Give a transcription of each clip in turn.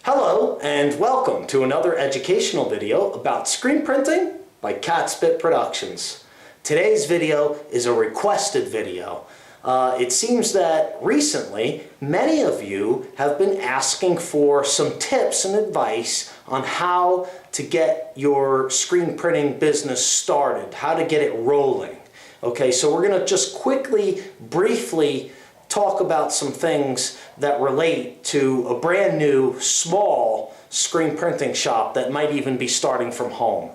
Hello and welcome to another educational video about screen printing by Catspit Productions. Today's video is a requested video. It seems that recently many of you have been asking for some tips and advice on how to get your screen printing business started, how to get it rolling. Okay, so we're going to just quickly, briefly talk about some things that relate to a brand new, small screen printing shop that might even be starting from home.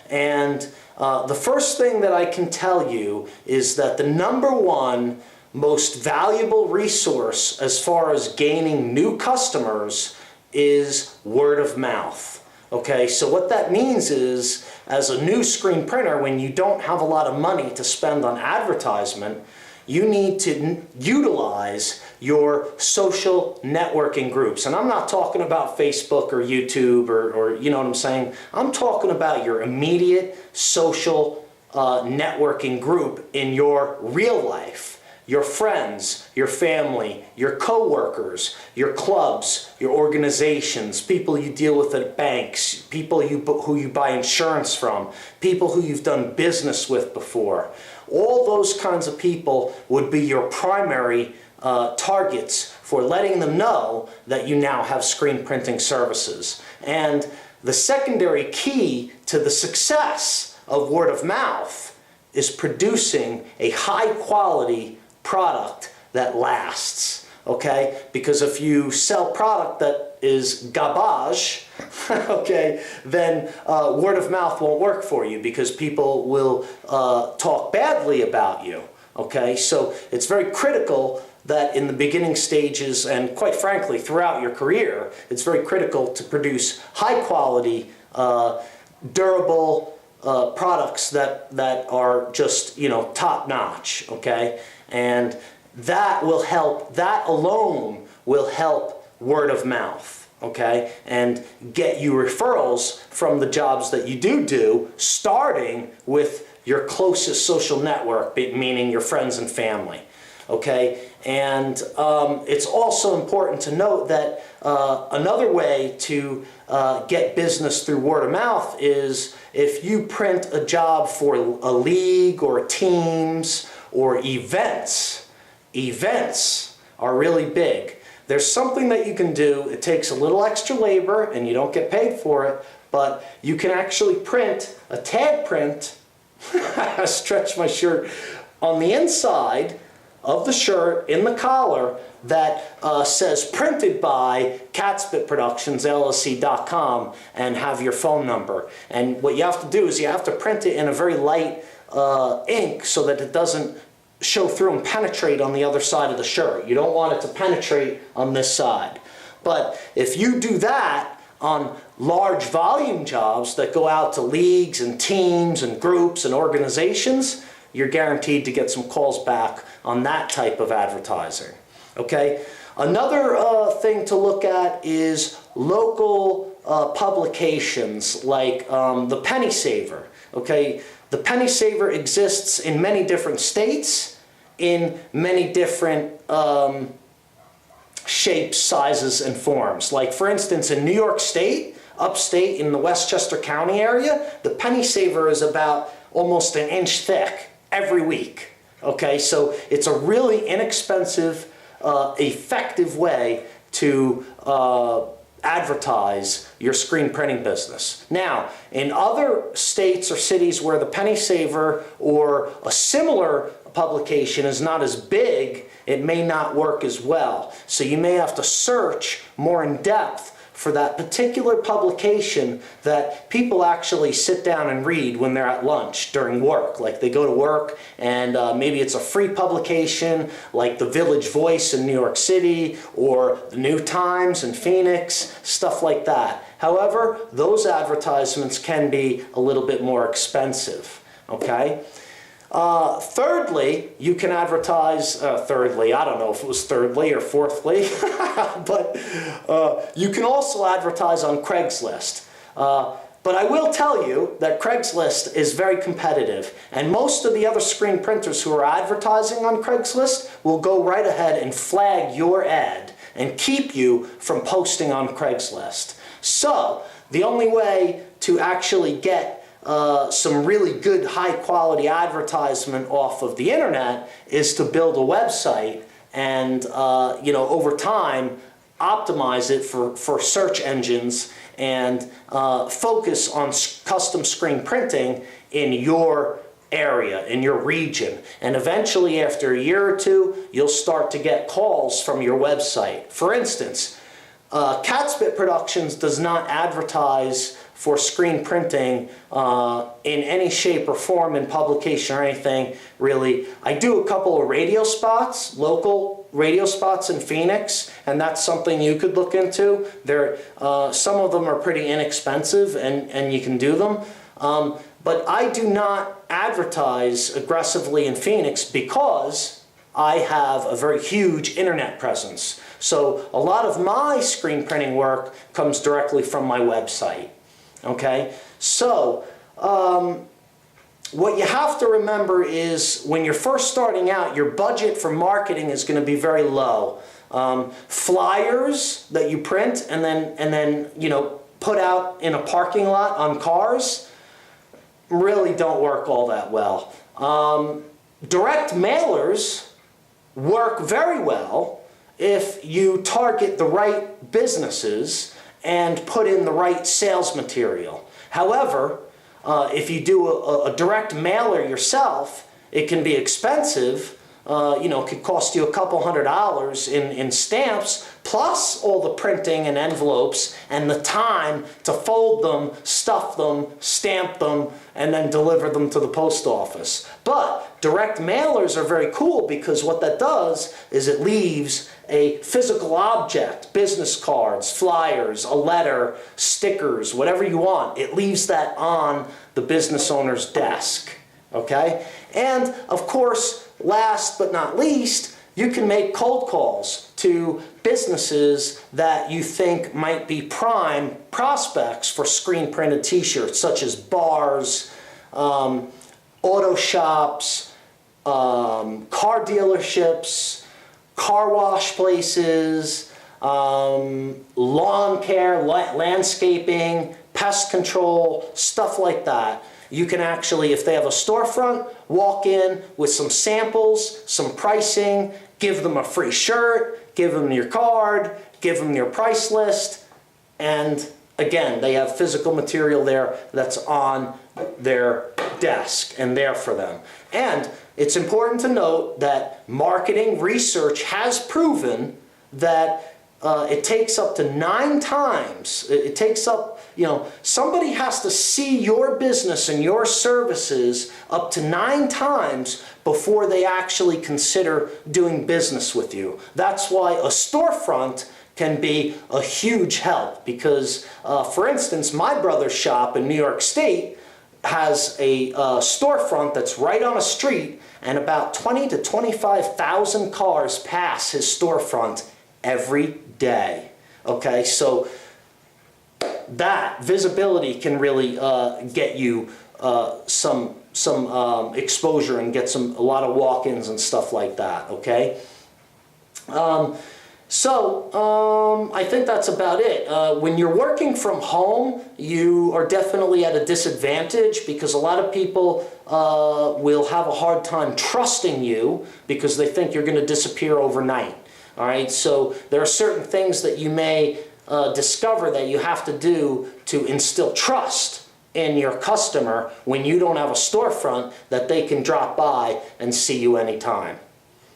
And the first thing that I can tell you is that the number one most valuable resource as far as gaining new customers is word of mouth. Okay, so what that means is, as a new screen printer, when you don't have a lot of money to spend on advertisement, you need to utilize your social networking groups. And I'm not talking about Facebook or YouTube or you know what I'm saying? I'm talking about your immediate social networking group in your real life. Your friends, your family, your co-workers, your clubs, your organizations, people you deal with at banks, people who you buy insurance from, people who you've done business with before. All those kinds of people would be your primary targets for letting them know that you now have screen printing services. And the secondary key to the success of word of mouth is producing a high quality product that lasts, okay? Because if you sell product that is garbage, okay, then word of mouth won't work for you because people will talk badly about you, okay? So it's very critical that in the beginning stages and quite frankly throughout your career, it's very critical to produce high quality, durable products that are just, you know, top notch, okay? And that will help, that alone will help word of mouth, okay? And get you referrals from the jobs that you do, starting with your closest social network, meaning your friends and family, okay? And it's also important to note that another way to get business through word of mouth is if you print a job for a league or teams or events. Events are really big. There's something that you can do. It takes a little extra labor and you don't get paid for it, but you can actually print a tag print, stretch my shirt, on the inside of the shirt, in the collar, that says printed by Catspit Productions, LLC.com, and have your phone number. And what you have to do is you have to print it in a very light ink so that it doesn't show through and penetrate on the other side of the shirt. You don't want it to penetrate on this side. But if you do that on large volume jobs that go out to leagues and teams and groups and organizations, you're guaranteed to get some calls back on that type of advertising. Okay? Another thing to look at is local publications like the Penny Saver. Okay? The Penny Saver exists in many different states, in many different shapes, sizes, and forms. Like for instance, in New York State, upstate in the Westchester County area, the Penny Saver is about almost an inch thick every week. Okay, so it's a really inexpensive, effective way to advertise your screen printing business. Now, in other states or cities where the Penny Saver or a similar publication is not as big, it may not work as well. So you may have to search more in depth for that particular publication that people actually sit down and read when they're at lunch during work. Like they go to work and maybe it's a free publication like the Village Voice in New York City or the New Times in Phoenix, stuff like that. However, those advertisements can be a little bit more expensive, okay? Thirdly, you can advertise, thirdly, I don't know if it was thirdly or fourthly, but you can also advertise on Craigslist. But I will tell you that Craigslist is very competitive, and most of the other screen printers who are advertising on Craigslist will go right ahead and flag your ad and keep you from posting on Craigslist. So the only way to actually get some really good high quality advertisement off of the internet is to build a website and over time optimize it for search engines and focus on custom screen printing in your area, in your region. And eventually, after a year or two, you'll start to get calls from your website. For instance, Catspit Productions does not advertise for screen printing in any shape or form in publication or anything, really. I do a couple of radio spots, local radio spots in Phoenix, and that's something you could look into. Some of them are pretty inexpensive and you can do them. But I do not advertise aggressively in Phoenix because I have a very huge internet presence. So a lot of my screen printing work comes directly from my website. Okay? So what you have to remember is when you're first starting out, your budget for marketing is going to be very low. Flyers that you print and then put out in a parking lot on cars really don't work all that well. Direct mailers work very well if you target the right businesses and put in the right sales material. However, if you do a direct mailer yourself, it can be expensive. It could cost you a couple $100 in stamps, plus all the printing and envelopes and the time to fold them, stuff them, stamp them, and then deliver them to the post office. But direct mailers are very cool because what that does is it leaves a physical object, business cards, flyers, a letter, stickers, whatever you want. It leaves that on the business owner's desk. Okay? And of course, last but not least, you can make cold calls to businesses that you think might be prime prospects for screen printed t-shirts, such as bars, auto shops, car dealerships, car wash places, lawn care, landscaping, pest control, stuff like that. You can actually, if they have a storefront, walk in with some samples, some pricing, give them a free shirt, give them your card, give them your price list, and again, they have physical material there that's on their desk and there for them. And it's important to note that marketing research has proven that it takes up to 9 times. It takes up, somebody has to see your business and your services up to 9 times before they actually consider doing business with you. That's why a storefront can be a huge help because, for instance, my brother's shop in New York State has a storefront that's right on a street, and about 20 to 25,000 cars pass his storefront every day. Okay, so that visibility can really get you some exposure and get a lot of walk-ins and stuff like that. Okay, I think that's about it. When you're working from home, you are definitely at a disadvantage because a lot of people will have a hard time trusting you because they think you're going to disappear overnight. All right, so there are certain things that you may discover that you have to do to instill trust in your customer when you don't have a storefront that they can drop by and see you anytime.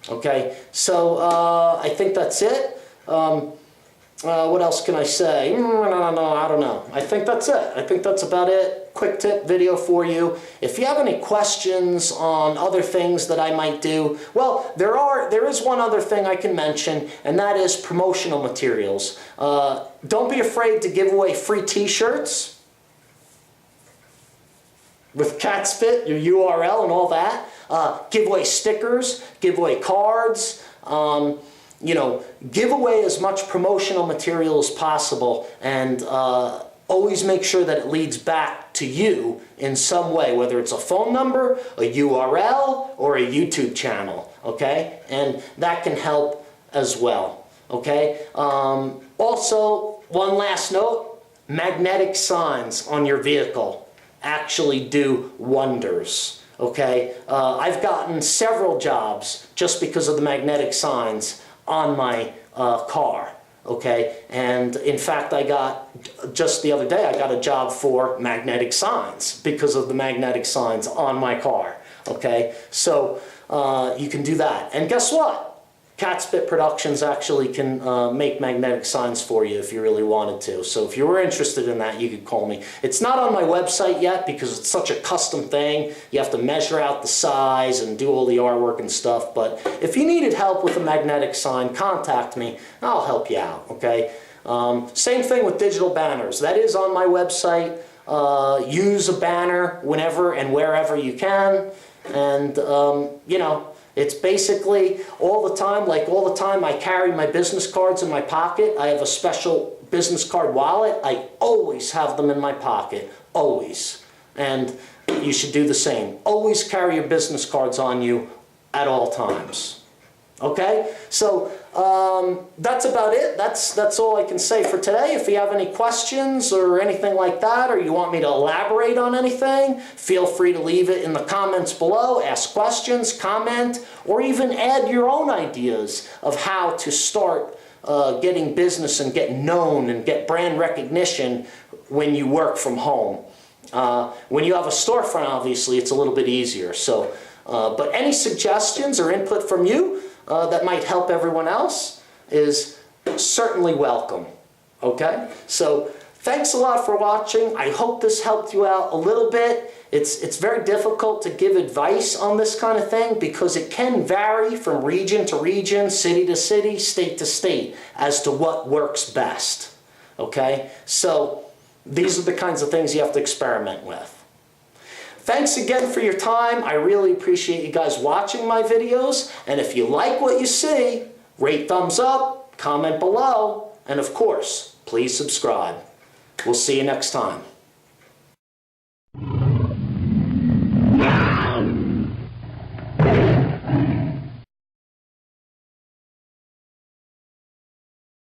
Okay, so I think that's it. What else can I say? I don't know. I think that's it. I think that's about it. Quick tip video for you. If you have any questions on other things that I might do, well, there is one other thing I can mention, and that is promotional materials. Don't be afraid to give away free t-shirts with Catspit, your URL and all that. Give away stickers, give away cards, give away as much promotional material as possible, and always make sure that it leads back to you in some way, whether it's a phone number, a URL, or a YouTube channel, okay? And that can help as well. okay? Also, one last note, magnetic signs on your vehicle actually do wonders, okay? I've gotten several jobs just because of the magnetic signs on my car, okay? And in fact, just the other day, I got a job for magnetic signs because of the magnetic signs on my car, okay? So you can do that. And guess what? Catspit Productions actually can make magnetic signs for you if you really wanted to. So if you were interested in that, you could call me. It's not on my website yet because it's such a custom thing. You have to measure out the size and do all the artwork and stuff. But if you needed help with a magnetic sign, contact me. I'll help you out, okay? Same thing with digital banners. That is on my website. Use a banner whenever and wherever you can. And, you know, it's basically all the time, like all the time I carry my business cards in my pocket. I have a special business card wallet. I always have them in my pocket, always. And you should do the same. Always carry your business cards on you at all times. Okay, so that's about it. That's all I can say for today. If you have any questions or anything like that, or you want me to elaborate on anything, feel free to leave it in the comments below. Ask questions, comment, or even add your own ideas of how to start getting business and get known and get brand recognition when you work from home. When you have a storefront, obviously, it's a little bit easier. So, but any suggestions or input from you that might help everyone else is certainly welcome, okay? So thanks a lot for watching. I hope this helped you out a little bit. It's very difficult to give advice on this kind of thing because it can vary from region to region, city to city, state to state as to what works best, okay? So these are the kinds of things you have to experiment with. Thanks again for your time. I really appreciate you guys watching my videos. And if you like what you see, rate thumbs up, comment below, and of course, please subscribe. We'll see you next time.